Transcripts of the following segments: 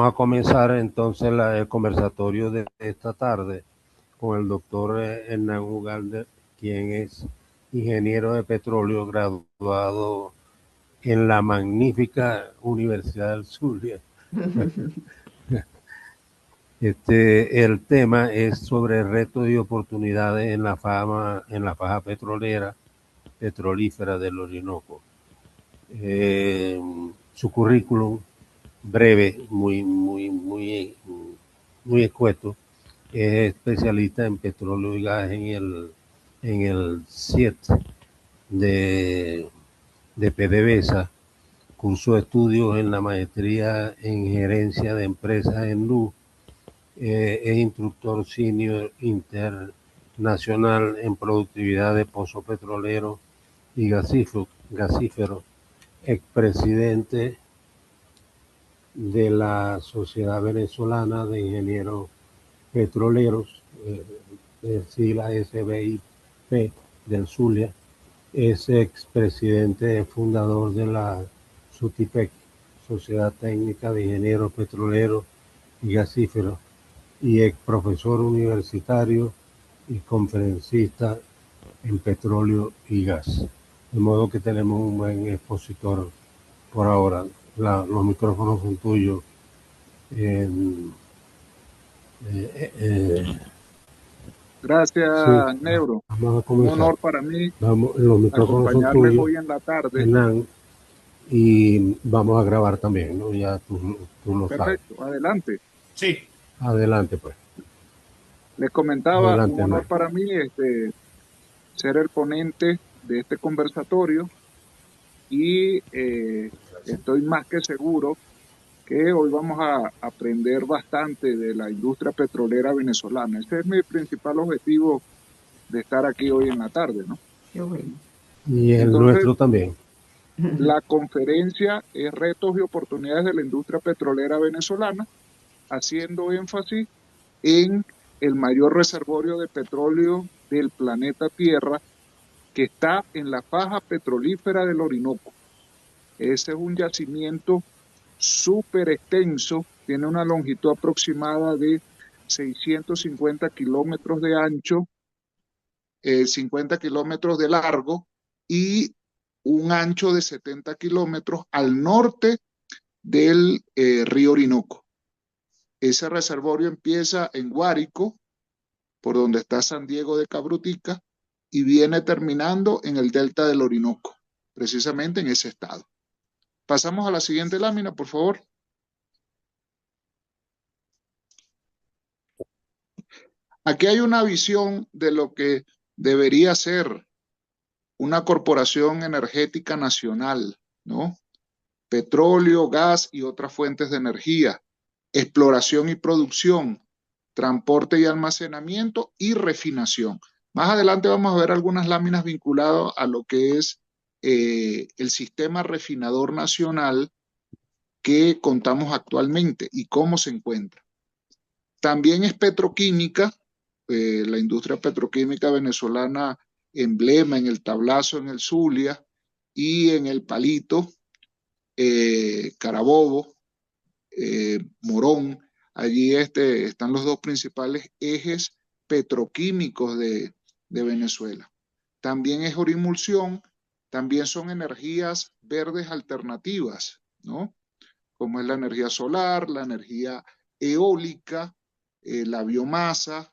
Vamos a comenzar entonces el conversatorio de esta tarde con el doctor Hernán Ugalde, quien es ingeniero de petróleo graduado en la magnífica Universidad del Zulia. El tema es sobre retos y oportunidades en la faja petrolífera del Orinoco. Su currículum breve, muy escueto. Es especialista en petróleo y gas en el CIET de PDVSA. Cursó estudios en la maestría en gerencia de empresas en luz. Es instructor senior internacional en productividad de pozos petroleros y gasíferos. Expresidente de la Sociedad Venezolana de Ingenieros Petroleros, sigla SBIP del Zulia. Es expresidente fundador de la SUTIPEC, Sociedad Técnica de Ingenieros Petroleros y Gasíferos, y ex profesor universitario y conferencista en petróleo y gas. De modo que tenemos un buen expositor por ahora. Los micrófonos son tuyos. Gracias, Sí, Neuro. vamos a Un comenzar. honor para mí Los micrófonos son acompañarles tuyos, hoy en la tarde. Hernán, y vamos a grabar también, ¿no? Ya tú lo sabes. Perfecto, adelante. Sí. Adelante, pues. Les comentaba, Adelante, un honor Hernán. para mí ser el ponente de este conversatorio y estoy más que seguro que hoy vamos a aprender bastante de la industria petrolera venezolana. Ese es mi principal objetivo de estar aquí hoy en la tarde, ¿no? Qué bueno. Y el Entonces, nuestro también. la conferencia es Retos y Oportunidades de la Industria Petrolera Venezolana, haciendo énfasis en el mayor reservorio de petróleo del planeta Tierra, que está en la faja petrolífera del Orinoco. Ese es un yacimiento súper extenso, tiene una longitud aproximada de 650 kilómetros de ancho, 50 kilómetros de largo y un ancho de 70 kilómetros al norte del río Orinoco. Ese reservorio empieza en Guárico, por donde está San Diego de Cabrutica, y viene terminando en el delta del Orinoco, precisamente en ese estado. Pasamos a la siguiente lámina, por favor. Aquí hay una visión de lo que debería ser una corporación energética nacional, ¿no? Petróleo, gas y otras fuentes de energía, exploración y producción, transporte y almacenamiento y refinación. Más adelante vamos a ver algunas láminas vinculadas a lo que es el sistema refinador nacional que contamos actualmente y cómo se encuentra. También es petroquímica, la industria petroquímica venezolana, emblema en el Tablazo, en el Zulia y en el Palito, Carabobo, Morón. Allí están los dos principales ejes petroquímicos de Venezuela. También es orimulsión, también son energías verdes alternativas, ¿no? Como es la energía solar, la energía eólica, la biomasa,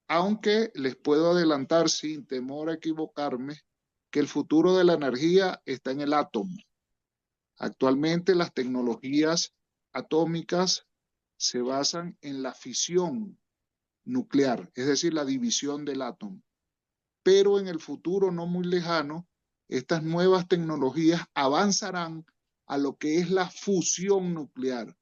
aunque les puedo adelantar sin temor a equivocarme que el futuro de la energía está en el átomo. Actualmente las tecnologías atómicas se basan en la fisión nuclear, es decir, la división del átomo. Pero en el futuro no muy lejano, estas nuevas tecnologías avanzarán a lo que es la fusión nuclear,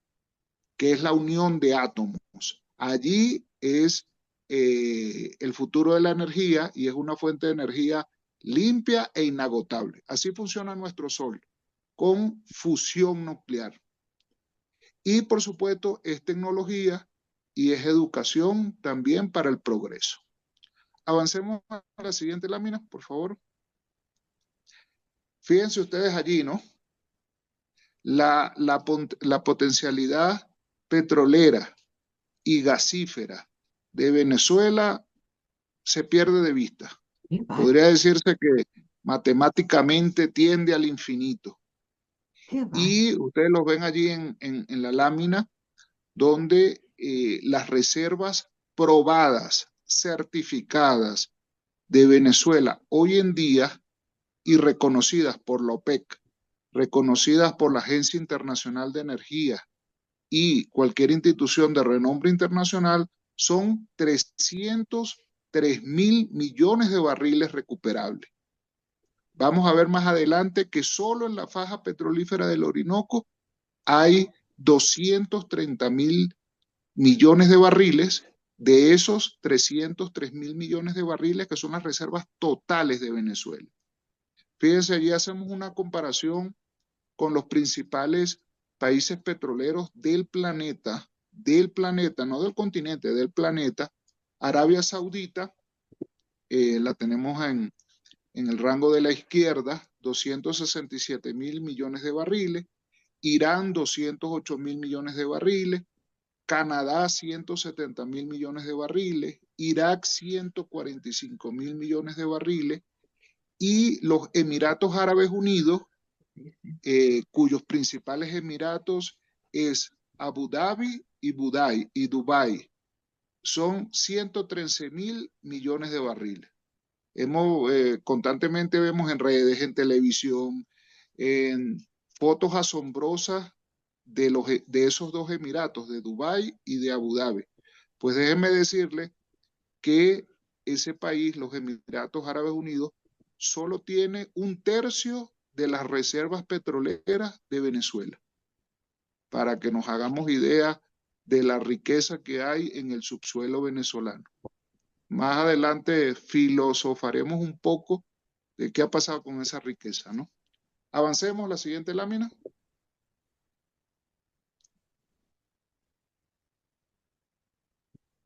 que es la unión de átomos. Allí es el futuro de la energía y es una fuente de energía limpia e inagotable. Así funciona nuestro Sol, con fusión nuclear. Y por supuesto es tecnología y es educación también para el progreso. Avancemos a la siguiente lámina, por favor. Fíjense ustedes allí, ¿no? La potencialidad petrolera y gasífera de Venezuela se pierde de vista. Podría decirse que matemáticamente tiende al infinito. Y ustedes los ven allí en la lámina donde las reservas probadas, certificadas de Venezuela hoy en día y reconocidas por la OPEC, reconocidas por la Agencia Internacional de Energía y cualquier institución de renombre internacional, son 303.000 millones de barriles recuperables. Vamos a ver más adelante que solo en la faja petrolífera del Orinoco hay 230.000 millones de barriles, de esos 303.000 millones de barriles que son las reservas totales de Venezuela. Fíjense, allí hacemos una comparación con los principales países petroleros del planeta, no del continente, del planeta. Arabia Saudita, la tenemos en el rango de la izquierda, 267.000 millones de barriles, Irán 208.000 millones de barriles, Canadá 170.000 millones de barriles, Irak 145.000 millones de barriles y los Emiratos Árabes Unidos, cuyos principales emiratos es Abu Dhabi y Dubái, son 113.000 millones de barriles. Constantemente vemos en redes, en televisión, en fotos asombrosas de esos dos emiratos, de Dubái y de Abu Dhabi. Pues déjenme decirle que ese país, los Emiratos Árabes Unidos, solo tiene 1/3 de las reservas petroleras de Venezuela, para que nos hagamos idea de la riqueza que hay en el subsuelo venezolano. Más adelante filosofaremos un poco de qué ha pasado con esa riqueza, ¿no? Avancemos a la siguiente lámina.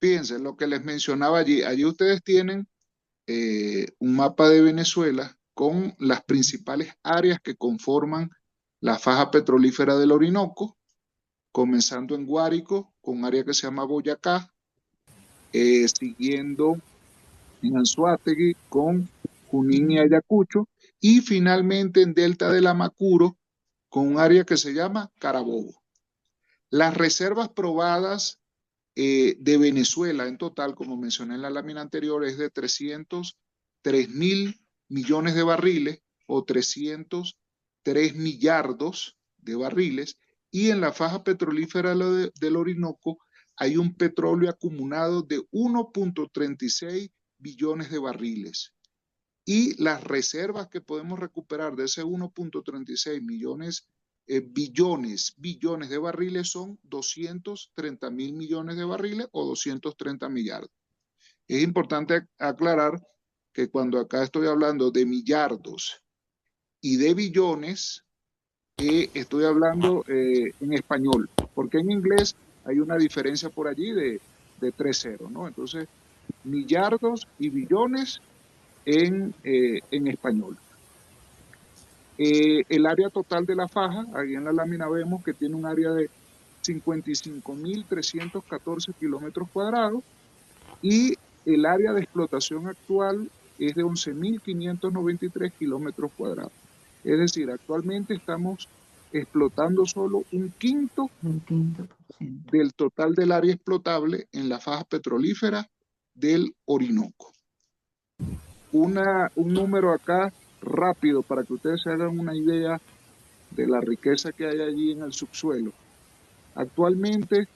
Fíjense lo que les mencionaba allí. Allí ustedes tienen un mapa de Venezuela con las principales áreas que conforman la faja petrolífera del Orinoco, comenzando en Guárico, con un área que se llama Boyacá, siguiendo en Anzoátegui con Junín y Ayacucho, y finalmente en Delta del Amacuro, con un área que se llama Carabobo. Las reservas probadas de Venezuela en total, como mencioné en la lámina anterior, es de 303.000 millones de barriles o 303 millardos de barriles, y en la faja petrolífera del Orinoco hay un petróleo acumulado de 1.36 billones de barriles. Y las reservas que podemos recuperar de ese 1.36 billones de barriles son 230.000 millones de barriles o 230 millardos. Es importante aclarar que cuando acá estoy hablando de millardos y de billones, estoy hablando en español, porque en inglés hay una diferencia por allí de 3 ceros, ¿no? Entonces, millardos y billones en español. El área total de la faja, ahí en la lámina vemos que tiene un área de 55.314 kilómetros cuadrados y el área de explotación actual es de 11.593 kilómetros cuadrados. Es decir, actualmente estamos explotando solo un quinto del total del área explotable en la faja petrolífera del Orinoco. Un número acá rápido para que ustedes se hagan una idea de la riqueza que hay allí en el subsuelo. Actualmente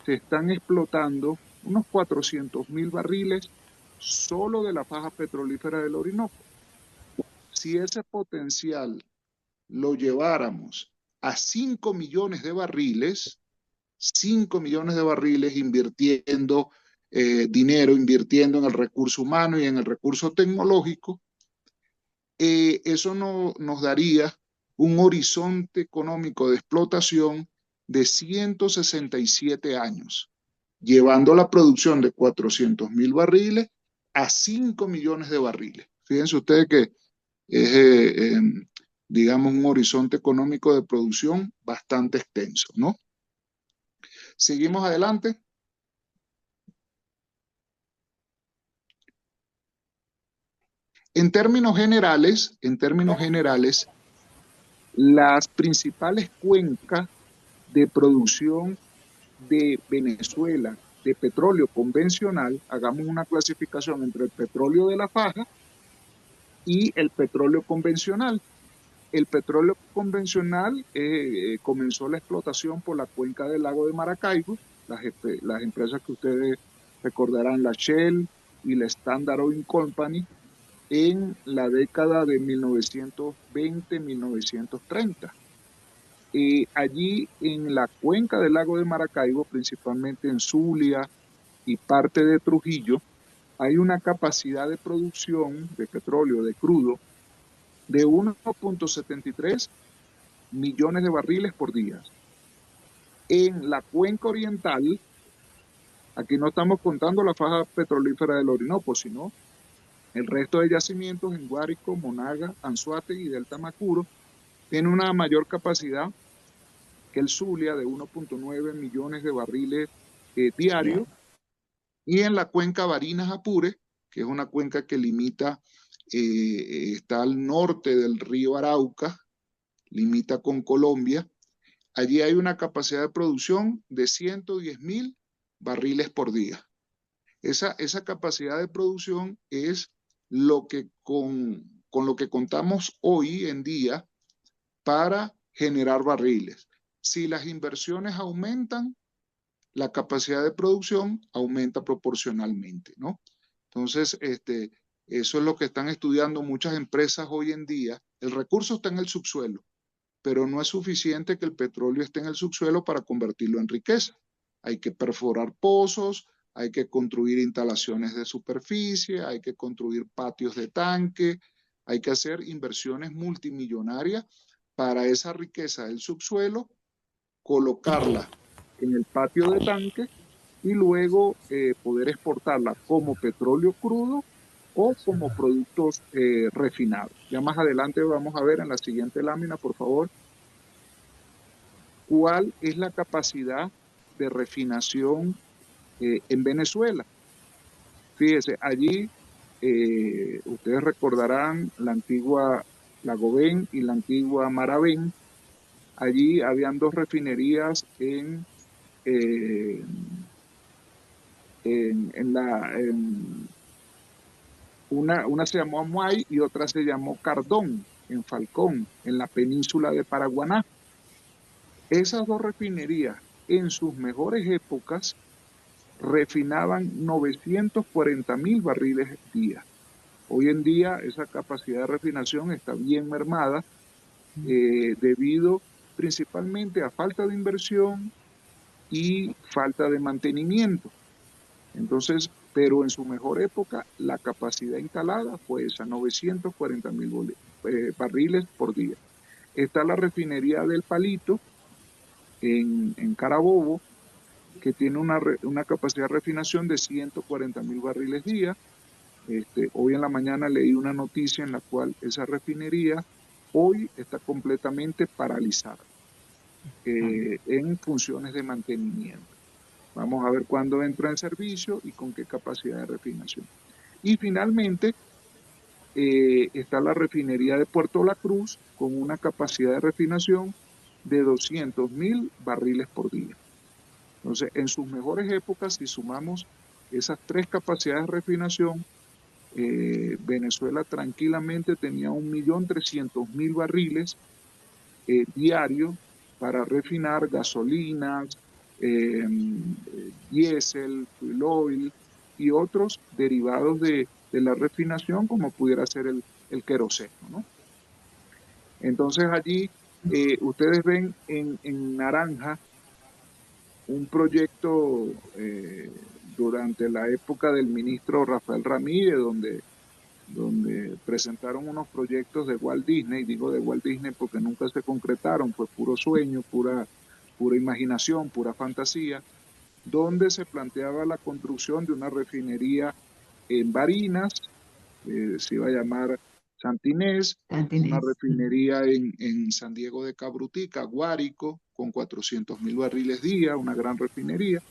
se están explotando unos 400.000 barriles solo de la faja petrolífera del Orinoco. Si ese potencial lo lleváramos a 5 millones de barriles, 5 millones de barriles invirtiendo dinero, invirtiendo en el recurso humano y en el recurso tecnológico, eso nos daría un horizonte económico de explotación de 167 años, llevando la producción de 400.000 barriles a 5 millones de barriles. Fíjense ustedes que es, digamos, un horizonte económico de producción bastante extenso, ¿no? Seguimos adelante. En términos generales, las principales cuencas de producción de Venezuela de petróleo convencional, hagamos una clasificación entre el petróleo de la faja y el petróleo convencional. El petróleo convencional comenzó la explotación por la cuenca del lago de Maracaibo, las empresas que ustedes recordarán, la Shell y la Standard Oil Company, en la década de 1920-1930. Allí en la cuenca del lago de Maracaibo, principalmente en Zulia y parte de Trujillo, hay una capacidad de producción de petróleo, de crudo, de 1.73 millones de barriles por día. En la cuenca oriental, aquí no estamos contando la faja petrolífera del Orinoco, sino el resto de yacimientos en Guárico, Monaga, Anzoátegui y Delta Macuro, tiene una mayor capacidad que el Zulia de 1.9 millones de barriles diarios. Y en la cuenca Barinas-Apure, que es una cuenca que limita, está al norte del río Arauca, limita con Colombia, allí hay una capacidad de producción de 110.000 barriles por día. Esa capacidad de producción es lo que con lo que contamos hoy en día para generar barriles. Si las inversiones aumentan, la capacidad de producción aumenta proporcionalmente, ¿no? Entonces, eso es lo que están estudiando muchas empresas hoy en día. El recurso está en el subsuelo, pero no es suficiente que el petróleo esté en el subsuelo para convertirlo en riqueza. Hay que perforar pozos, hay que construir instalaciones de superficie, hay que construir patios de tanque, hay que hacer inversiones multimillonarias para esa riqueza del subsuelo, colocarla en el patio de tanque y luego poder exportarla como petróleo crudo o como productos refinados. Ya más adelante vamos a ver en la siguiente lámina, por favor, cuál es la capacidad de refinación en Venezuela. Fíjese, allí ustedes recordarán la antigua Lagobén y la antigua Maravén. Allí habían dos refinerías eh, una se llamó Amuay y otra se llamó Cardón, en Falcón, en la península de Paraguaná. Esas dos refinerías, en sus mejores épocas, refinaban 940.000 barriles día. Hoy en día esa capacidad de refinación está bien mermada debido principalmente a falta de inversión y falta de mantenimiento. Entonces, pero en su mejor época, la capacidad instalada fue esa, 940.000 barriles por día. Está la refinería del Palito en Carabobo, que tiene una capacidad de refinación de 140.000 barriles día. Hoy en la mañana leí una noticia en la cual esa refinería hoy está completamente paralizada en funciones de mantenimiento. Vamos a ver cuándo entra en servicio y con qué capacidad de refinación. Y finalmente está la refinería de Puerto La Cruz con una capacidad de refinación de 200.000 barriles por día. Entonces, en sus mejores épocas, si sumamos esas tres capacidades de refinación, Venezuela tranquilamente tenía 1.300.000 barriles diarios para refinar gasolinas, diésel, fuel oil y otros derivados de la refinación, como pudiera ser el queroseno, ¿no? Entonces allí ustedes ven en naranja un proyecto durante la época del ministro Rafael Ramírez, donde presentaron unos proyectos de Walt Disney, digo de Walt Disney porque nunca se concretaron, fue puro sueño, pura imaginación, pura fantasía, donde se planteaba la construcción de una refinería en Barinas, se iba a llamar Santinés, una Santinés. refinería en San Diego de Cabrutica, Guárico, con 400.000 barriles día, una gran refinería,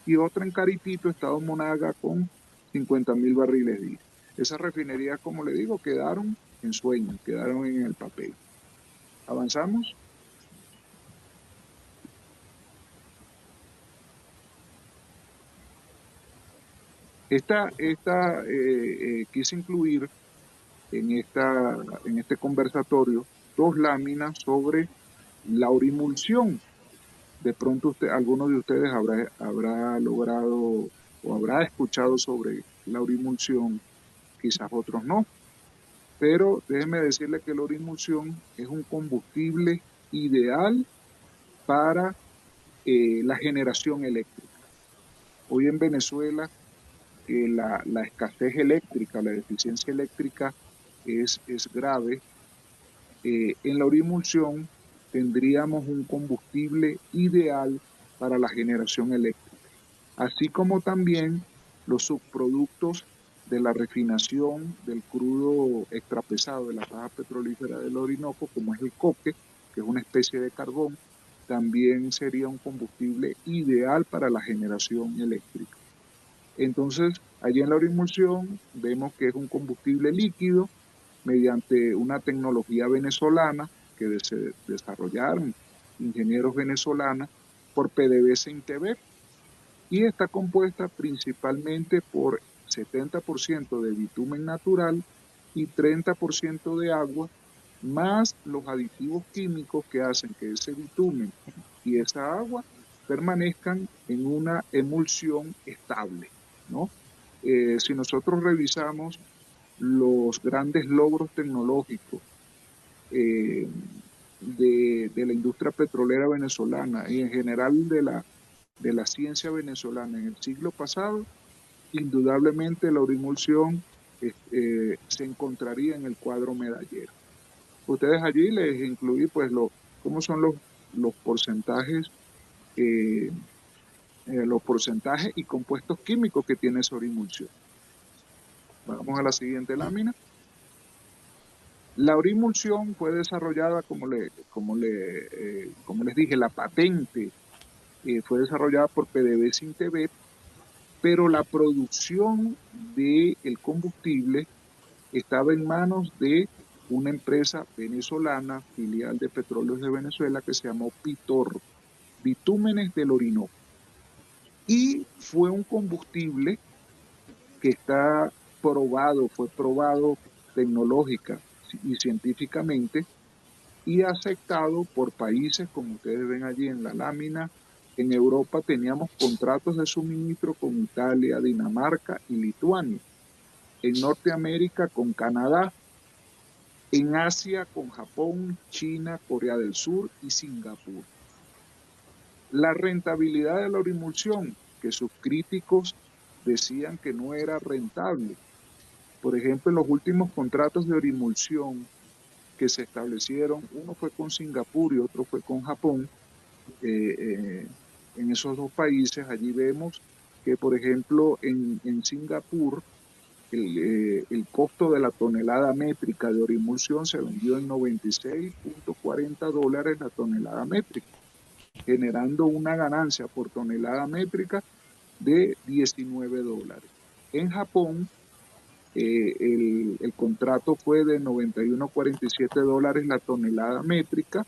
y otra en Caritito, Estado Monaga, con 50.000 barriles día. Esas refinerías, como le digo, quedaron en sueños, quedaron en el papel. ¿Avanzamos? Quise incluir en este conversatorio dos láminas sobre la urimulsión. De pronto alguno de ustedes habrá logrado o habrá escuchado sobre la urimulsión, quizás otros no, pero déjenme decirle que la urimulsión es un combustible ideal para la generación eléctrica. Hoy en Venezuela la escasez eléctrica, la deficiencia eléctrica es grave. En la urimulsión tendríamos un combustible ideal para la generación eléctrica, así como también los subproductos de la refinación del crudo extrapesado de la faja petrolífera del Orinoco, como es el coque, que es una especie de carbón, también sería un combustible ideal para la generación eléctrica. Entonces, allí en la orimulsión vemos que es un combustible líquido mediante una tecnología venezolana que se desarrollaron ingenieros venezolanos por PDVSA INTEBEC, y está compuesta principalmente por 70% de bitumen natural y 30% de agua, más los aditivos químicos que hacen que ese bitumen y esa agua permanezcan en una emulsión estable, ¿no? Si nosotros revisamos los grandes logros tecnológicos eh, de la industria petrolera venezolana y en general de la ciencia venezolana en el siglo pasado, indudablemente la urimulsión se encontraría en el cuadro medallero. Ustedes allí les incluí pues cómo son los porcentajes, eh, los porcentajes y compuestos químicos que tiene esa urimulsión. Vamos a la siguiente lámina. La urimulsión fue desarrollada, como les dije, la patente fue desarrollada por PDVSA INTEBEC, pero la producción del combustible estaba en manos de una empresa venezolana, filial de Petróleos de Venezuela, que se llamó Pitor, Bitúmenes del Orinoco. Y fue un combustible que fue probado tecnológica y científicamente y aceptado por países, como ustedes ven allí en la lámina. En Europa teníamos contratos de suministro con Italia, Dinamarca y Lituania. En Norteamérica con Canadá. En Asia con Japón, China, Corea del Sur y Singapur. La rentabilidad de la urimulsión, que sus críticos decían que no era rentable. Por ejemplo, en los últimos contratos de urimulsión que se establecieron, uno fue con Singapur y otro fue con Japón. En esos dos países, allí vemos que, por ejemplo, en Singapur, el costo de la tonelada métrica de orimulsión se vendió en $96.40 la tonelada métrica, generando una ganancia por tonelada métrica de $19. En Japón, el contrato fue de $91.47 la tonelada métrica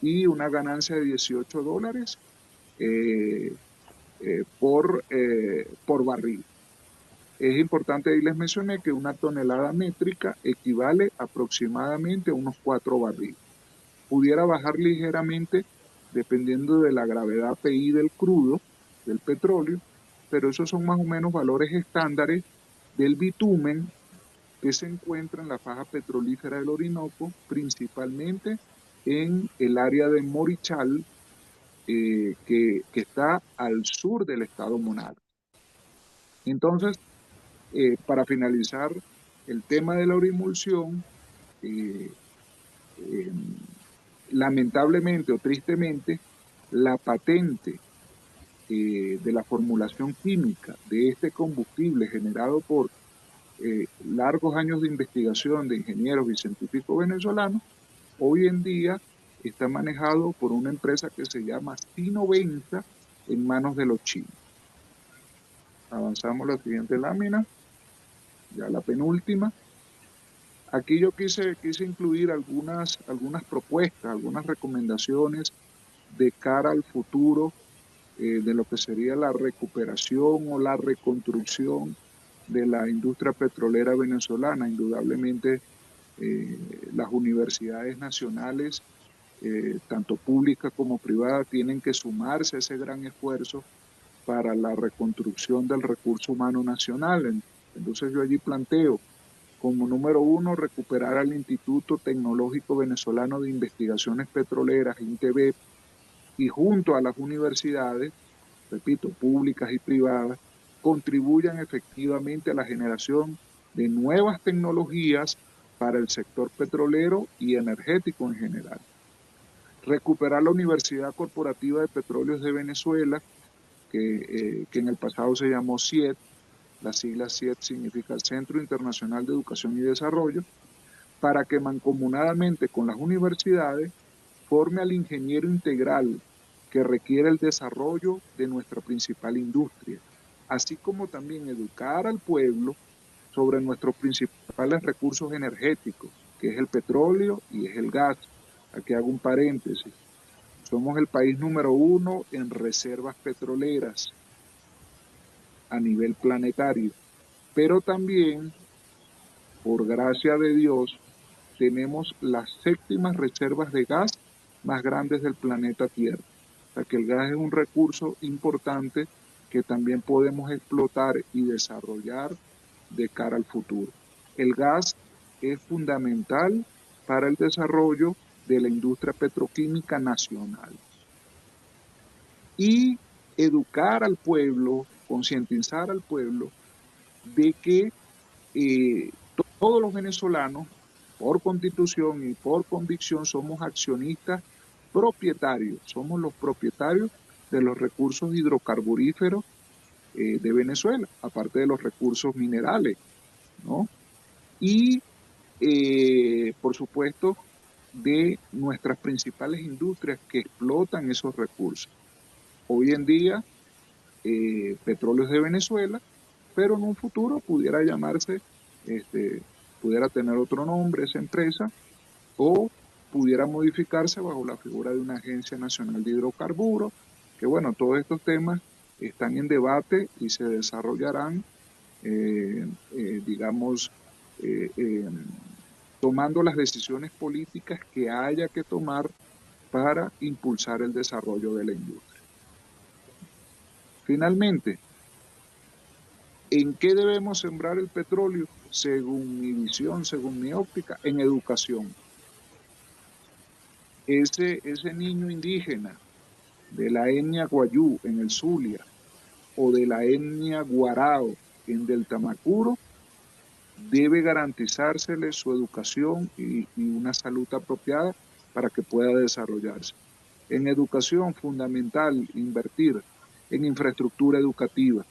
y una ganancia de $18 por barril. Es importante, y les mencioné que una tonelada métrica equivale aproximadamente a unos 4 barriles. Pudiera bajar ligeramente dependiendo de la gravedad PI del crudo, del petróleo, pero esos son más o menos valores estándares del bitumen que se encuentra en la faja petrolífera del Orinoco, principalmente en el área de Morichal, que está al sur del estado Monagas. Entonces, para finalizar el tema de la urimulsión, lamentablemente o tristemente, la patente de la formulación química de este combustible generado por largos años de investigación de ingenieros y científicos venezolanos, hoy en día está manejado por una empresa que se llama Sinoventa en manos de los chinos. Avanzamos a la siguiente lámina, ya la penúltima. Aquí yo quise incluir algunas propuestas, algunas recomendaciones de cara al futuro de lo que sería la recuperación o la reconstrucción de la industria petrolera venezolana. Indudablemente, las universidades nacionales, tanto públicas como privadas, tienen que sumarse a ese gran esfuerzo para la reconstrucción del recurso humano nacional. Entonces yo allí planteo, como número uno, recuperar al Instituto Tecnológico Venezolano de Investigaciones Petroleras, INTEVEP, y junto a las universidades, repito, públicas y privadas, contribuyan efectivamente a la generación de nuevas tecnologías para el sector petrolero y energético en general. Recuperar la Universidad Corporativa de Petróleos de Venezuela, que en el pasado se llamó CIED, la sigla CIED significa Centro Internacional de Educación y Desarrollo, para que mancomunadamente con las universidades forme al ingeniero integral que requiere el desarrollo de nuestra principal industria, así como también educar al pueblo sobre nuestros principales recursos energéticos, que es el petróleo y es el gas. Aquí hago un paréntesis. Somos el país número 1 en reservas petroleras a nivel planetario, pero también, por gracia de Dios, tenemos las séptimas reservas de gas más grandes del planeta Tierra. O sea que el gas es un recurso importante que también podemos explotar y desarrollar de cara al futuro. El gas es fundamental para el desarrollo de la industria petroquímica nacional. Y educar al pueblo, concientizar al pueblo de que todos los venezolanos, por constitución y por convicción, somos accionistas propietarios, somos los propietarios de los recursos hidrocarburíferos de Venezuela, aparte de los recursos minerales, ¿no? Y, por supuesto, de nuestras principales industrias que explotan esos recursos. Hoy en día, Petróleos de Venezuela, pero en un futuro pudiera llamarse, pudiera tener otro nombre esa empresa, o pudiera modificarse bajo la figura de una Agencia Nacional de Hidrocarburos, que bueno, todos estos temas están en debate y se desarrollarán, digamos, tomando las decisiones políticas que haya que tomar para impulsar el desarrollo de la industria. Finalmente, ¿en qué debemos sembrar el petróleo? Según mi visión, según mi óptica, en educación. Ese niño indígena de la etnia Guayú en el Zulia o de la etnia Guarao en del Tamacuro, debe garantizársele su educación y una salud apropiada para que pueda desarrollarse. En educación, fundamental invertir en infraestructura educativa,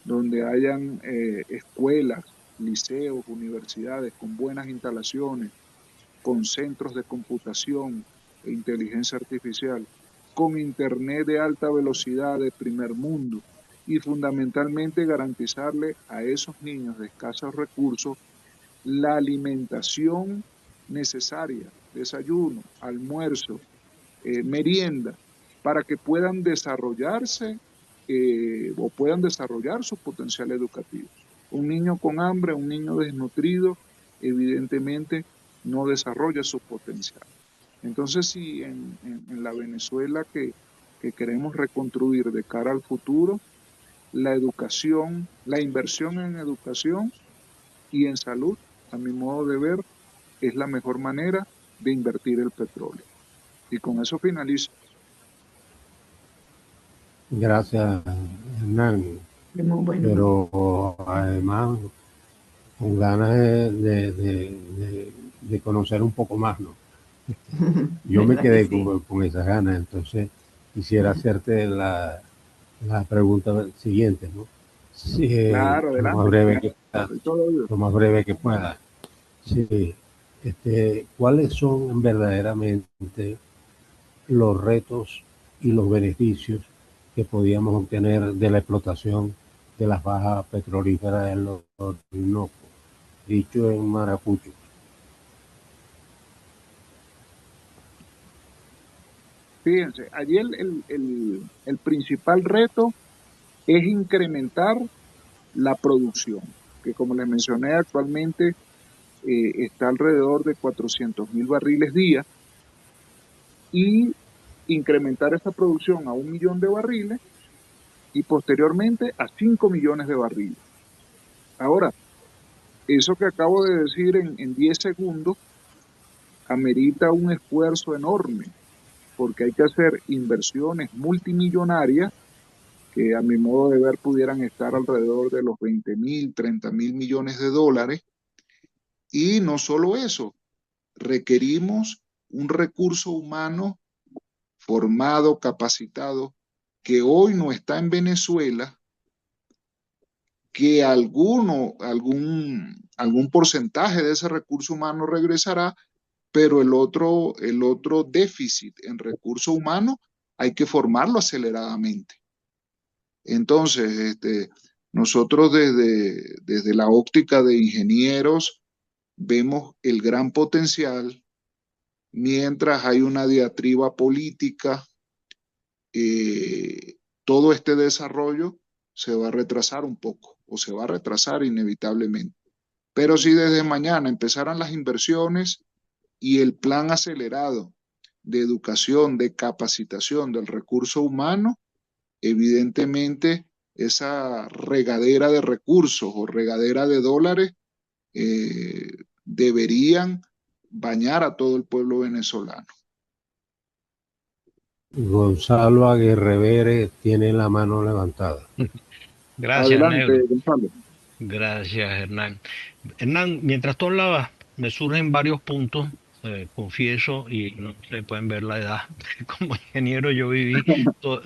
donde hayan escuelas, liceos, universidades con buenas instalaciones, con centros de computación e inteligencia artificial, con internet de alta velocidad de primer mundo y fundamentalmente garantizarle a esos niños de escasos recursos la alimentación necesaria, desayuno, almuerzo, merienda, para que puedan desarrollarse o puedan desarrollar su potencial educativo. Un niño con hambre, un niño desnutrido, evidentemente no desarrolla su potencial. Entonces, si en la Venezuela que queremos reconstruir de cara al futuro, la educación, la inversión en educación y en salud, a mi modo de ver, es la mejor manera de invertir el petróleo. Y con eso finalizo. Gracias, Hernán. Muy bueno. Pero además, con ganas de conocer un poco más, ¿no? Yo me quedé con esas ganas, entonces quisiera hacerte la pregunta siguiente, ¿no? Sí, Claro, lo más adelante. breve que pueda. Soy todo oídos. Lo más breve que pueda. Sí. ¿Cuáles son verdaderamente los retos y los beneficios que podíamos obtener de la explotación de las bajas petrolíferas en los Orinoco? Dicho en maracucho. Fíjense, allí el principal reto es incrementar la producción, que como les mencioné actualmente está alrededor de 400.000 barriles día y incrementar esa producción a 1 millón de barriles y posteriormente a 5 millones de barriles. Ahora, eso que acabo de decir en 10 segundos amerita un esfuerzo enorme porque hay que hacer inversiones multimillonarias que a mi modo de ver pudieran estar alrededor de los 20.000, 30.000 millones de dólares. Y no solo eso, requerimos un recurso humano formado, capacitado, que hoy no está en Venezuela, que algún porcentaje de ese recurso humano regresará, pero el otro déficit en recurso humano hay que formarlo aceleradamente. Entonces, nosotros desde la óptica de ingenieros vemos el gran potencial, mientras hay una diatriba política, todo este desarrollo se va a retrasar un poco o se va a retrasar inevitablemente. Pero si desde mañana empezaran las inversiones y el plan acelerado de educación, de capacitación del recurso humano, evidentemente esa regadera de recursos o regadera de dólares deberían bañar a todo el pueblo venezolano. Gonzalo Aguirre tiene la mano levantada. Gracias, Adelante, Negro. Gonzalo. Gracias, Hernán. Hernán, mientras tú hablabas, me surgen varios puntos, confieso, y no se pueden ver la edad. Como ingeniero yo viví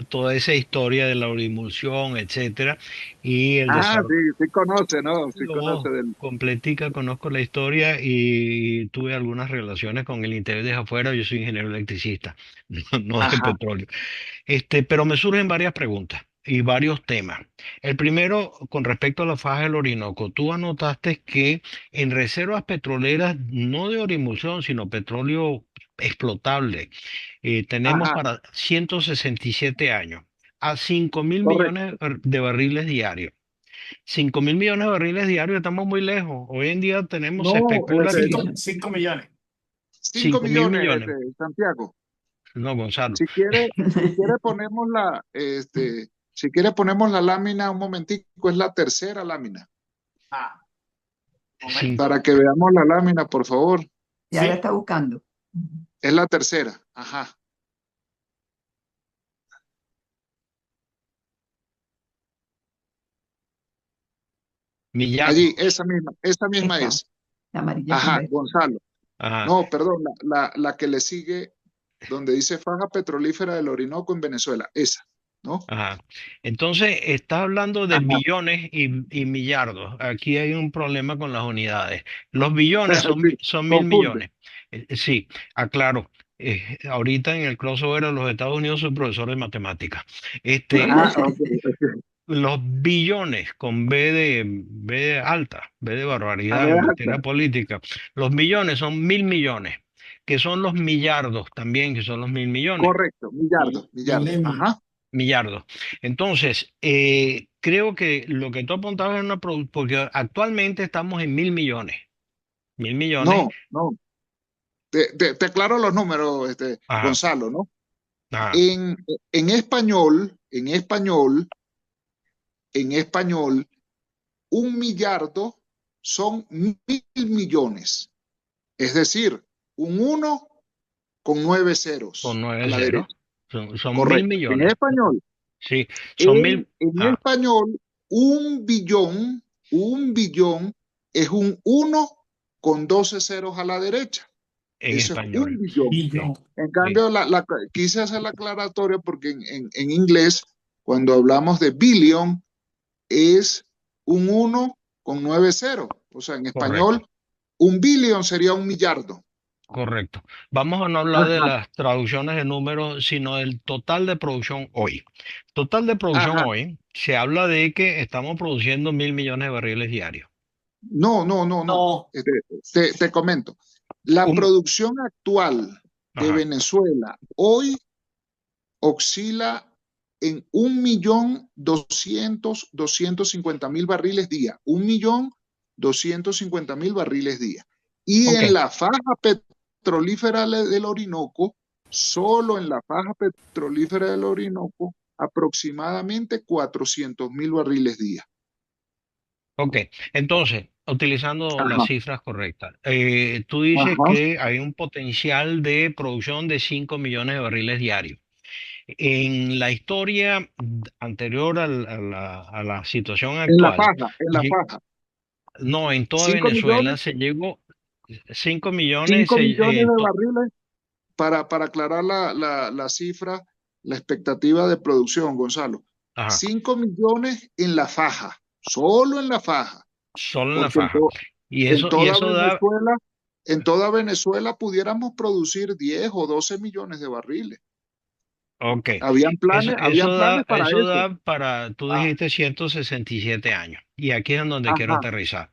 toda esa historia de la emulsión, etcétera, y el Ah, sí, desarrollo. sí conoce, ¿no? Sí conoce Yo del... completica, conozco la historia y tuve algunas relaciones con el interior de afuera. Yo soy ingeniero electricista, no de Ajá, petróleo. Pero me surgen varias preguntas y varios temas. El primero, con respecto a la faja del Orinoco, tú anotaste que en reservas petroleras, no de orimulsión, sino petróleo explotable, tenemos ajá, para 167 años a 5.000 correcto. millones de barriles diarios. 5.000 millones de barriles diarios, estamos muy lejos. Hoy en día tenemos, se No, especula que 5 millones. 5 5.000 millones, millones. Santiago. No, Gonzalo. Si quiere si quiere ponemos la lámina un momentico, es la tercera lámina. Ah, momento. Cinco, Para que veamos la lámina, por favor. Ya la Sí. está buscando. Es la tercera, ajá. millardos. Allí, esa misma Esta, es. la amarilla con Ajá, verde. Gonzalo. Ajá. No, perdón, la que le sigue, donde dice faja petrolífera del Orinoco en Venezuela, esa, ¿no? Ajá. Entonces, está hablando de Ajá, billones y millardos. Aquí hay un problema con las unidades. Los billones son, sí, son mil confunde. millones. Sí, aclaro. Ahorita en el crossover de los Estados Unidos soy profesor de matemáticas. Ah, ok, ok. Los billones con B de alta, B de A barbaridad ver, en alta. materia política. Los millones son 1.000 millones, que son los millardos también, que son los 1.000 millones. Correcto, millardo, millardo. Milenio. Ajá. Millardos. Entonces, creo que lo que tú apuntabas es porque actualmente estamos en 1.000 millones. 1.000 millones. No, no. Te aclaro los números, Ajá, Gonzalo, ¿no? ajá, En español, un millardo son 1.000 millones. Es decir, un uno con 9 con ceros a nueve la ceros. derecha. Son mil Correcto. En millones. español. Sí, son En, mil. en Ah, español, un billón es un uno con 12 ceros a la derecha. en Eso es un español. billón. Billón. En Sí. cambio, quise hacer la aclaratoria porque en inglés, cuando hablamos de billion, es un 1 con 9 ceros. O sea, en Correcto. español, un billón sería un millardo. Correcto. Vamos a no hablar de Ajá, las traducciones de números, sino del total de producción hoy. Total de producción ajá. hoy, se habla de que estamos produciendo 1.000 millones de barriles diarios. No, no, no, no. No. Te comento. La Un, producción actual de ajá, Venezuela hoy oscila en 1.250.000 barriles día. 1.250.000 barriles día. Y ok, en la faja petrolífera del Orinoco, solo en la faja petrolífera del Orinoco, aproximadamente 400.000 barriles día. ok. Entonces, utilizando las Ajá, cifras correctas, tú dices ajá. que hay un potencial de producción de 5 millones de barriles diarios. En la historia anterior a la situación actual, En la lle- faja. no, en toda 5 Venezuela millones, se llegó 5 millones, 5 millones de barriles para aclarar la cifra, la expectativa de producción, Gonzalo. ajá, 5 millones en la faja, solo en la faja, solo en la porque faja. Y eso da, En toda Venezuela pudiéramos producir 10 o 12 millones de barriles. ok, Habían planes para eso eso. da para, tú Ah, dijiste 167 años, y aquí es en donde quiero ajá, aterrizar.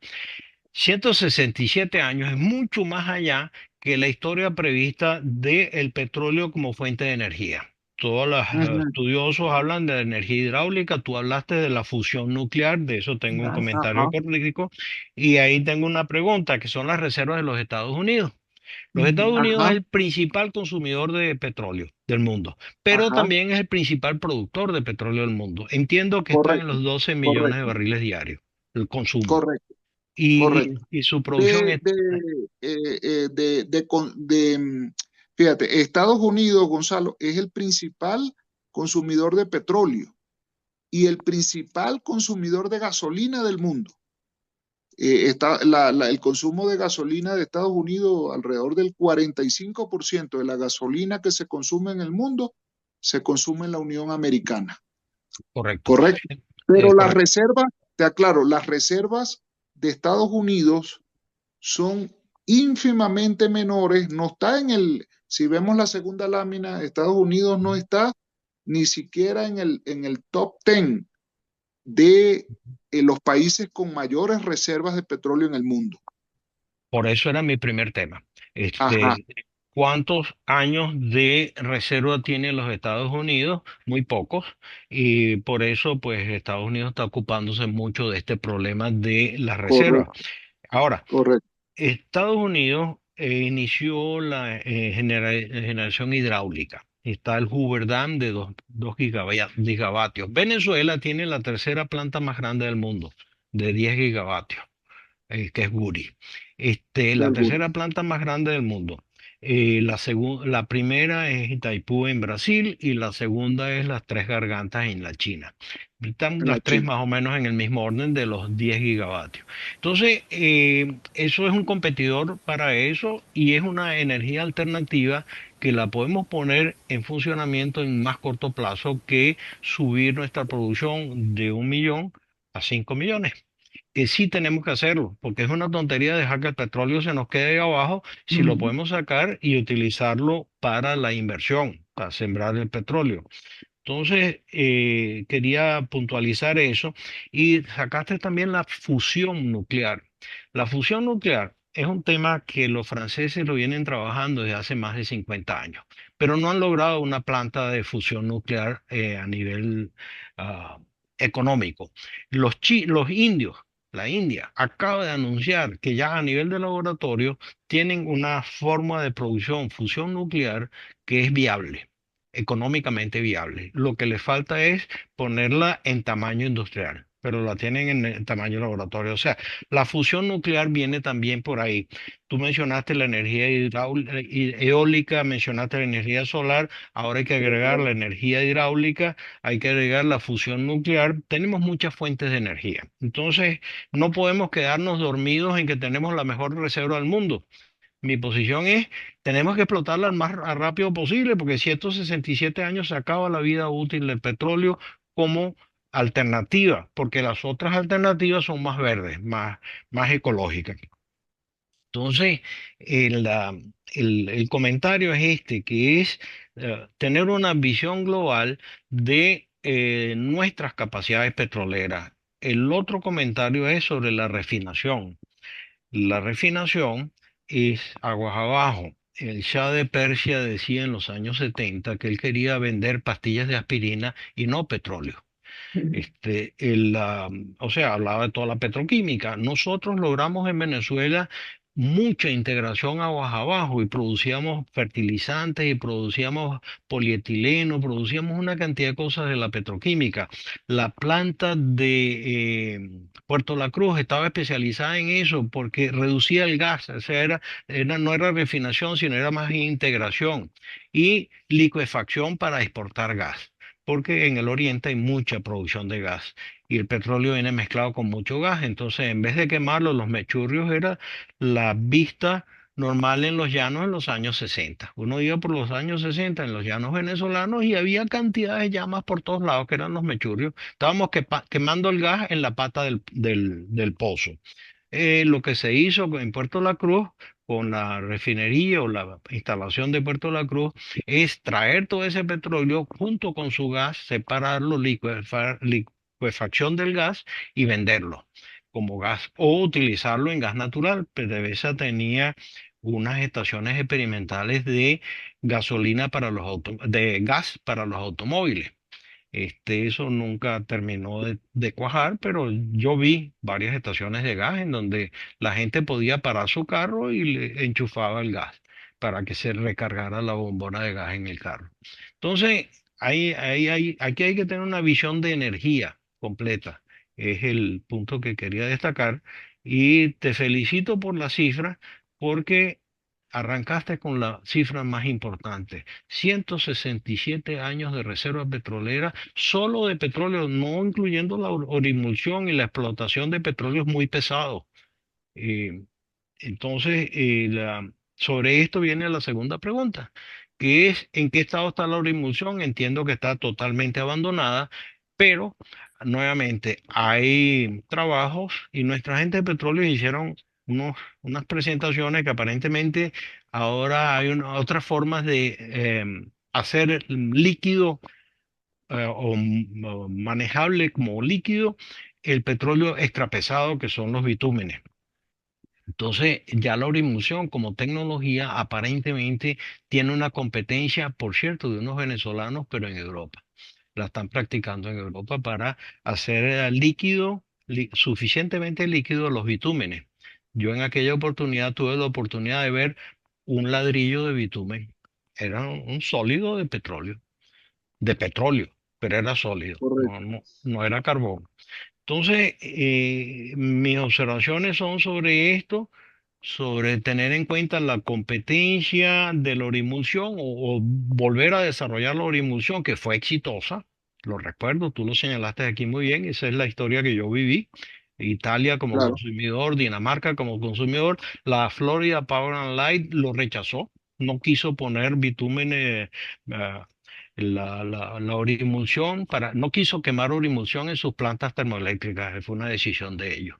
167 años es mucho más allá que la historia prevista del petróleo como fuente de energía. Todos los ujú, estudiosos hablan de la energía hidráulica, tú hablaste de la fusión nuclear, de eso tengo un comentario ajá, político, y ahí tengo una pregunta, que son las reservas de los Estados Unidos. Los Estados Unidos es ajá, el principal consumidor de petróleo del mundo, pero ajá, también es el principal productor de petróleo del mundo. Entiendo que están en correcto, los 12 millones de correcto, barriles diarios, el consumo. correcto, Y, correcto. y su producción de, es de, fíjate, Estados Unidos, Gonzalo, es el principal consumidor de petróleo y el principal consumidor de gasolina del mundo. El consumo de gasolina de Estados Unidos, alrededor del 45% de la gasolina que se consume en el mundo, se consume en la Unión Americana. correcto. Correcto. Pero las Correcto. reservas, te aclaro, las reservas de Estados Unidos son ínfimamente menores, no está si vemos la segunda lámina, Estados Unidos no está ni siquiera en el top 10 de los países con mayores reservas de petróleo en el mundo. Por eso era mi primer tema. Ajá, ¿Cuántos años de reserva tienen los Estados Unidos? Muy pocos. Y por eso, pues, Estados Unidos está ocupándose mucho de este problema de las reservas. correcto, Ahora, correcto. Estados Unidos inició la generación hidráulica. Está el Hoover Dam de 2 gigavatios. Venezuela tiene la tercera planta más grande del mundo, de 10 gigavatios, que es Guri. La Del Guri. tercera planta más grande del mundo. La primera es Itaipú en Brasil y la segunda es las Tres Gargantas en la China. Están En la las tres China. más o menos en el mismo orden de los 10 gigavatios. Entonces, eso es un competidor para eso y es una energía alternativa que la podemos poner en funcionamiento en más corto plazo que subir nuestra producción de 1 millón a 5 millones, que sí tenemos que hacerlo, porque es una tontería dejar que el petróleo se nos quede ahí abajo si lo Ujú. podemos sacar y utilizarlo para la inversión, para sembrar el petróleo. Entonces, quería puntualizar eso y sacaste también la fusión nuclear. La fusión nuclear es un tema que los franceses lo vienen trabajando desde hace más de 50 años, pero no han logrado una planta de fusión nuclear a nivel ah, económico. Los indios, la India, acaba de anunciar que ya a nivel de laboratorio tienen una forma de producción, fusión nuclear, que es viable, económicamente viable. Lo que le falta es ponerla en tamaño industrial, pero la tienen en el tamaño laboratorio. O sea, la fusión nuclear viene también por ahí. Tú mencionaste la energía eólica, mencionaste la energía solar, ahora hay que agregar la energía hidráulica, hay que agregar la fusión nuclear. Tenemos muchas fuentes de energía. Entonces, no podemos quedarnos dormidos en que tenemos la mejor reserva del mundo. Mi posición es, tenemos que explotarla rápido posible, porque si estos 67 años se acaba la vida útil del petróleo como alternativa, porque las otras alternativas son más verdes, más ecológicas. Entonces, el comentario es este, que es tener una visión global de nuestras capacidades petroleras. El otro comentario es sobre la refinación. La refinación es aguas abajo. El Shah de Persia decía en los años 70 que él quería vender pastillas de aspirina y no petróleo. O sea, hablaba de toda la petroquímica. Nosotros logramos en Venezuela mucha integración aguas abajo y producíamos fertilizantes y producíamos polietileno, producíamos una cantidad de cosas de la petroquímica. La planta de Puerto La Cruz estaba especializada en eso porque reducía el gas, o sea, no era refinación, sino era más integración y licuefacción para exportar gas porque en el oriente hay mucha producción de gas y el petróleo viene mezclado con mucho gas. Entonces, en vez de quemarlo, los mechurrios era la vista normal en los llanos en los años 60. Uno iba por los años 60 en los llanos venezolanos y había cantidades de llamas por todos lados que eran los mechurrios. Estábamos quemando el gas en la pata del pozo. Lo que se hizo en Puerto La Cruz con la refinería o la instalación de Puerto La Cruz es traer todo ese petróleo junto con su gas, separarlo, licuefacción del gas y venderlo como gas o utilizarlo en gas natural. PDVSA tenía unas estaciones experimentales de gasolina para de gas para los automóviles. Eso nunca terminó de cuajar, pero yo vi varias estaciones de gas en donde la gente podía parar su carro y le enchufaba el gas para que se recargara la bombona de gas en el carro. Entonces, aquí hay que tener una visión de energía completa. Es el punto que quería destacar. Y te felicito por la cifra porque arrancaste con la cifra más importante. 167 años de reserva petrolera, solo de petróleo, no incluyendo la orimulsión y la explotación de petróleo es muy pesado. Eh, entonces, sobre esto viene la segunda pregunta, que es ¿en qué estado está la orimulsión? Entiendo que está totalmente abandonada, pero nuevamente hay trabajos y nuestra gente de petróleo hicieron unas presentaciones que aparentemente ahora hay otras formas de hacer líquido o manejable como líquido el petróleo extrapesado que son los bitúmenes. Entonces, ya la orimulsión como tecnología aparentemente tiene una competencia, por cierto, de unos venezolanos, pero en Europa. La están practicando en Europa para hacer suficientemente líquido los bitúmenes. Yo en aquella oportunidad tuve la oportunidad de ver un ladrillo de bitumen. Era un sólido de petróleo, pero era sólido, Correcto. no era carbón. Entonces, mis observaciones son sobre esto, sobre tener en cuenta la competencia de la orimulsión o volver a desarrollar la orimulsión que fue exitosa. Lo recuerdo, tú lo señalaste aquí muy bien, esa es la historia que yo viví. Italia como Claro. consumidor, Dinamarca como consumidor, la Florida Power and Light lo rechazó, no quiso poner bitumen, la orimulsión, no quiso quemar orimulsión en sus plantas termoeléctricas, fue una decisión de ellos.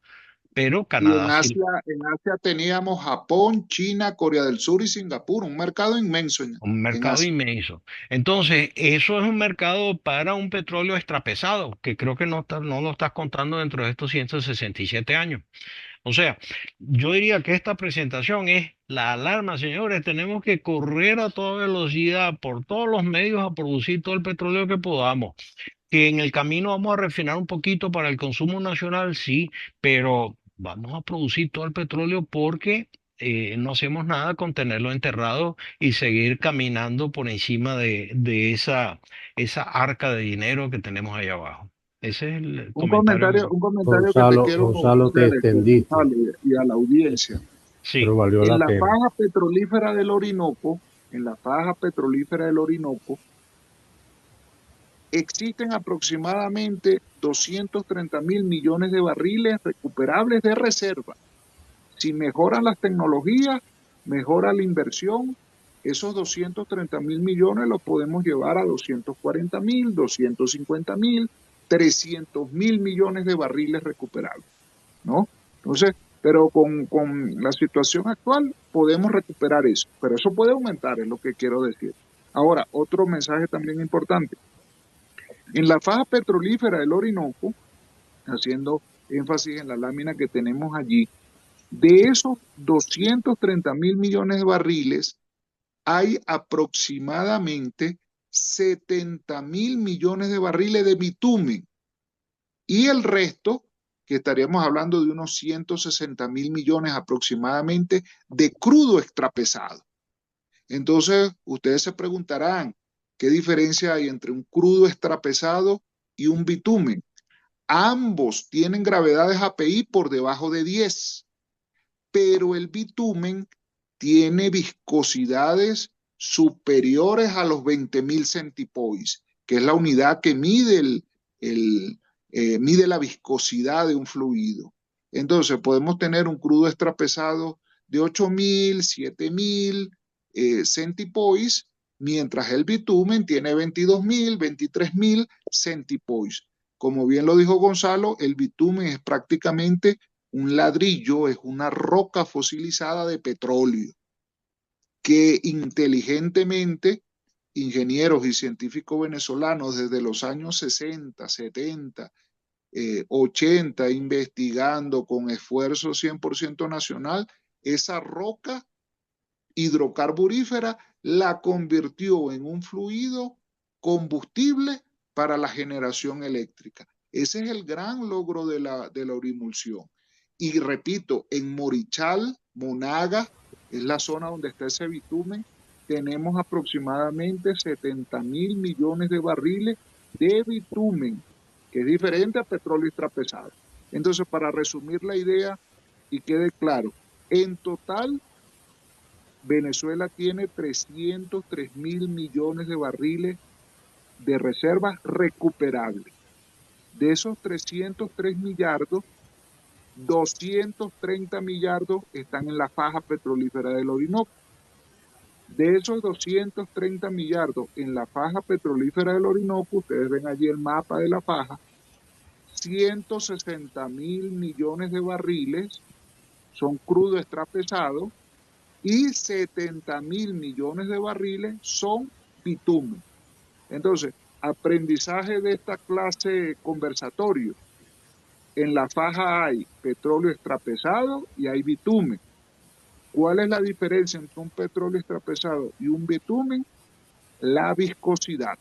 Pero Y Canadá sí. En Asia teníamos Japón, China, Corea del Sur y Singapur, un mercado inmenso Un en mercado Asia. inmenso. Entonces, eso es un mercado para un petróleo extrapesado, que creo que no lo estás contando dentro de estos 167 años. O sea, yo diría que esta presentación es la alarma, señores. Tenemos que correr a toda velocidad por todos los medios a producir todo el petróleo que podamos. Que en el camino vamos a refinar un poquito para el consumo nacional, sí, pero vamos a producir todo el petróleo porque no hacemos nada con tenerlo enterrado y seguir caminando por encima de esa arca de dinero que tenemos ahí abajo. Ese es el comentario. Un comentario que te quiero Gonzalo, te hacer, extendiste, Gonzalo, y a la audiencia. Sí, pero valió En la la pena. faja petrolífera del Orinoco, en la faja petrolífera del Orinoco, existen aproximadamente 230.000 millones de barriles recuperables de reserva. Si mejoran las tecnologías, mejora la inversión, esos 230.000 millones los podemos llevar a 240.000, 250.000, 300.000 millones de barriles recuperables, ¿no? Entonces, pero con la situación actual podemos recuperar eso, pero eso puede aumentar, es lo que quiero decir. Ahora, otro mensaje también importante. En la faja petrolífera del Orinoco, haciendo énfasis en la lámina que tenemos allí, de esos 230.000 millones de barriles, hay aproximadamente 70.000 millones de barriles de bitumen y el resto, que estaríamos hablando de unos 160.000 millones aproximadamente, de crudo extrapesado. Entonces, ustedes se preguntarán, ¿qué diferencia hay entre un crudo extrapesado y un bitumen? Ambos tienen gravedades API por debajo de 10, pero el bitumen tiene viscosidades superiores a los 20.000 centipoise, que es la unidad que mide, mide la viscosidad de un fluido. Entonces podemos tener un crudo extrapesado de 8.000, 7.000 centipoise, mientras el bitumen tiene 22.000, 23.000 centipoise. Como bien lo dijo Gonzalo, el bitumen es prácticamente un ladrillo, es una roca fosilizada de petróleo que inteligentemente ingenieros y científicos venezolanos desde los años 60, 70, 80, investigando con esfuerzo 100% nacional, esa roca hidrocarburífera la convirtió en un fluido combustible para la generación eléctrica. Ese es el gran logro de la orimulsión. Y repito, en Morichal, Monaga, es la zona donde está ese bitumen, tenemos aproximadamente 70.000 millones de barriles de bitumen, que es diferente a petróleo extrapesado. Entonces, para resumir la idea y quede claro, en total, Venezuela tiene 303.000 millones de barriles de reservas recuperables. De esos 303 millardos, 230 millardos están en la faja petrolífera del Orinoco. De esos 230 millardos en la faja petrolífera del Orinoco, ustedes ven allí el mapa de la faja, 160.000 millones de barriles son crudo extrapesado y 70.000 millones de barriles son bitumen. Entonces, aprendizaje de esta clase conversatorio. En la faja hay petróleo extrapesado y hay bitumen. ¿Cuál es la diferencia entre un petróleo extrapesado y un bitumen? La viscosidad.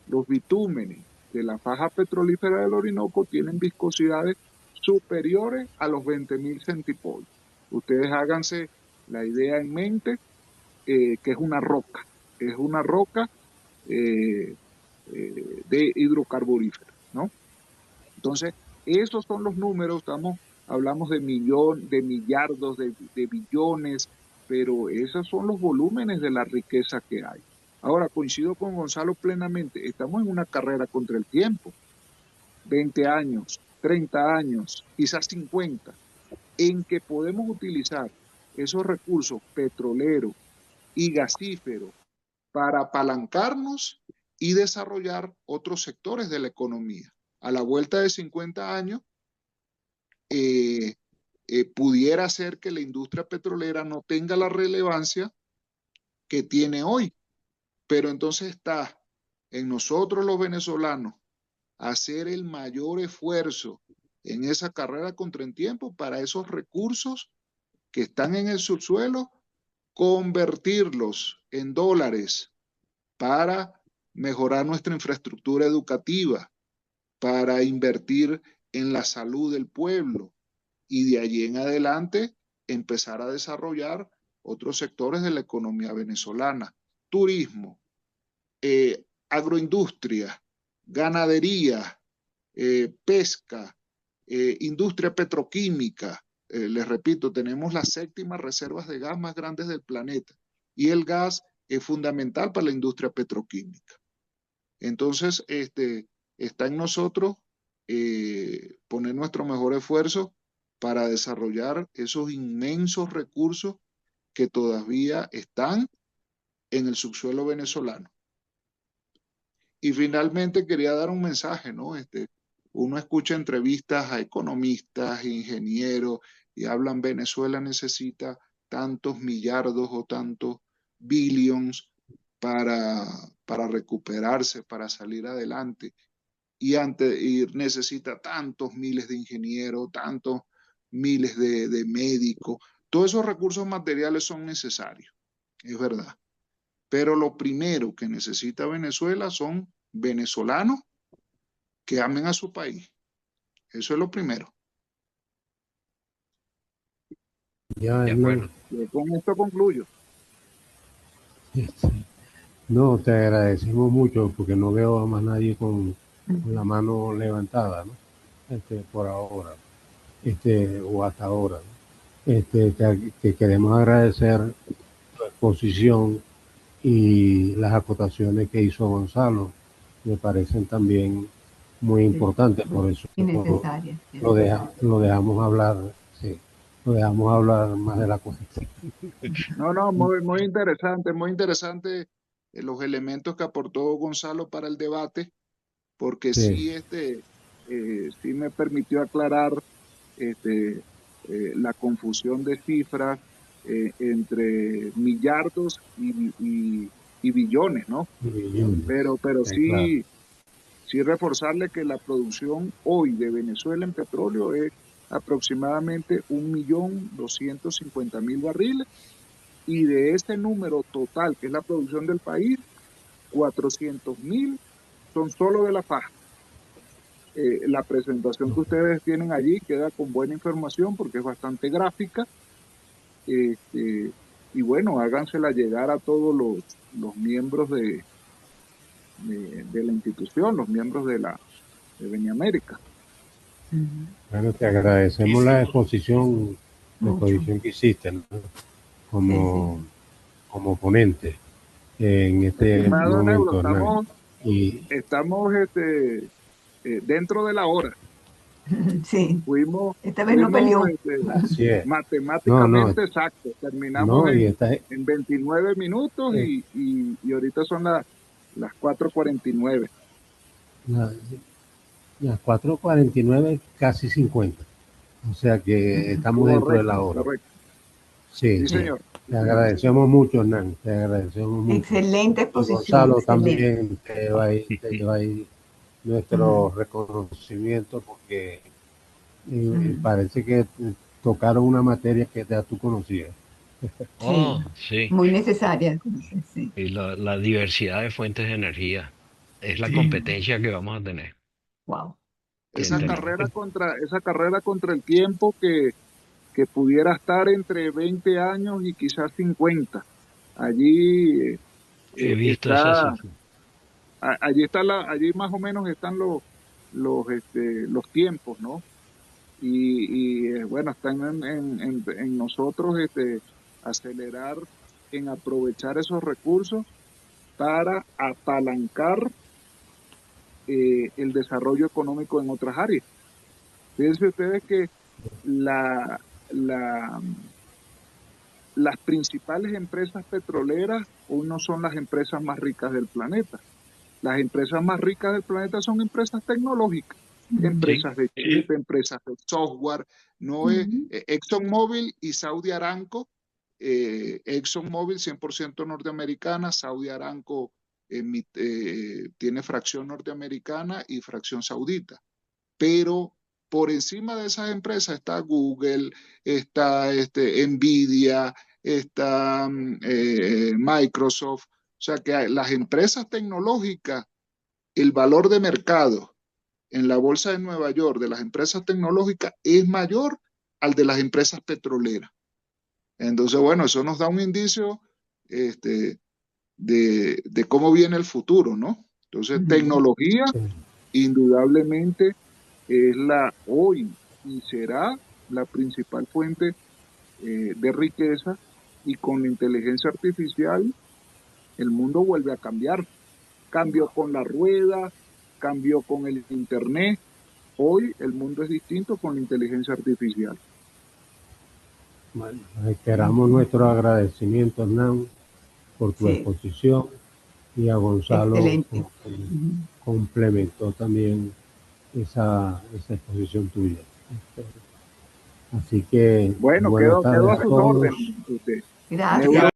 Los bitúmenes de la faja petrolífera del Orinoco tienen viscosidades superiores a los 20.000 centipoise. Ustedes háganse la idea en mente que es una roca de hidrocarburífera, ¿no? Entonces, esos son los números, hablamos de millardos, de billones, pero esos son los volúmenes de la riqueza que hay. Ahora, coincido con Gonzalo plenamente, estamos en una carrera contra el tiempo, 20 años, 30 años, quizás 50, en que podemos utilizar esos recursos petroleros y gasíferos para apalancarnos y desarrollar otros sectores de la economía. A la vuelta de 50 años, pudiera ser que la industria petrolera no tenga la relevancia que tiene hoy, pero entonces está en nosotros los venezolanos hacer el mayor esfuerzo en esa carrera contra el tiempo para esos recursos que están en el subsuelo, convertirlos en dólares para mejorar nuestra infraestructura educativa, para invertir en la salud del pueblo y de allí en adelante empezar a desarrollar otros sectores de la economía venezolana. Turismo, agroindustria, ganadería, pesca, industria petroquímica. Les repito, tenemos las 7ª reservas de gas más grandes del planeta y el gas es fundamental para la industria petroquímica. Entonces, está en nosotros poner nuestro mejor esfuerzo para desarrollar esos inmensos recursos que todavía están en el subsuelo venezolano. Y finalmente quería dar un mensaje, ¿no? Uno escucha entrevistas a economistas, ingenieros, y hablan Venezuela necesita tantos millardos o tantos billions para recuperarse, para salir adelante. Y necesita tantos miles de ingenieros, tantos miles de médicos. Todos esos recursos materiales son necesarios, es verdad. Pero lo primero que necesita Venezuela son venezolanos que amen a su país. Eso es lo primero. Ya, De acuerdo. Yo con esto concluyo. Este, no, te agradecemos mucho porque no veo a más nadie con la mano levantada, ¿no? Por ahora, o hasta ahora, ¿no? Te queremos agradecer tu exposición y las acotaciones que hizo Gonzalo. Me parecen también muy importantes, por eso Y necesarias. lo dejamos hablar, sí, lo dejamos hablar más de la cuenta. No, muy interesante los elementos que aportó Gonzalo para el debate, porque Sí. sí me permitió aclarar la confusión de cifras entre millardos y billones, ¿no? Pero Claro. sí reforzarle que la producción hoy de Venezuela en petróleo es aproximadamente 1.250.000 barriles, y de ese número total, que es la producción del país, 400.000 son solo de la faja. La presentación que ustedes tienen allí queda con buena información porque es bastante gráfica. Y bueno, hágansela llegar a todos los miembros de la institución, los miembros de Beniamérica. Bueno, te agradecemos la exposición que hiciste, ¿no? como ponente en este Estimado Neuro, momento, Hernán. estamos dentro de la hora. Sí, Fuimos esta vez no peleó. Así es. matemáticamente exactos. Terminamos y en 29 minutos y ahorita son las 4:49. Las 4:49, casi 50. O sea que estamos dentro de la hora. Correcto. Sí, señor. Te agradecemos mucho, Hernán. Te agradecemos mucho. Excelente Y exposición. Gonzalo excelente. también te lleva ahí nuestro reconocimiento porque parece que tocaron una materia que ya tú conocías. Oh, sí. Muy necesaria. Sí. Y la diversidad de fuentes de energía es la competencia que vamos a tener. Wow. Esa Tenemos carrera contra el tiempo que pudiera estar entre 20 años y quizás 50. Allí He visto esa cifra. allí más o menos están los tiempos, ¿no? Bueno, están en nosotros acelerar en aprovechar esos recursos para apalancar el desarrollo económico en otras áreas. Fíjense ustedes que las principales empresas petroleras hoy no son las empresas más ricas del planeta. Las empresas más ricas del planeta son empresas tecnológicas, empresas de chip, empresas de software. No es ExxonMobil y Saudi Aramco. ExxonMobil 100% norteamericana, Saudi Aramco tiene fracción norteamericana y fracción saudita. Pero por encima de esas empresas está Google, está Nvidia, está Microsoft. O sea que las empresas tecnológicas, el valor de mercado en la bolsa de Nueva York de las empresas tecnológicas es mayor al de las empresas petroleras. Entonces, bueno, eso nos da un indicio de cómo viene el futuro, ¿no? Entonces, tecnología, indudablemente, es hoy y será la principal fuente de riqueza, y con la inteligencia artificial el mundo vuelve a cambiar. Cambió con la rueda, cambió con el internet. Hoy el mundo es distinto con la inteligencia artificial. Bueno, reiteramos nuestro agradecimiento, Hernán, por tu exposición y a Gonzalo Excelente. porque complementó también esa exposición tuya. Así que Bueno, buenas quedo tardes a a sus todos. órdenes. Gracias. Neuro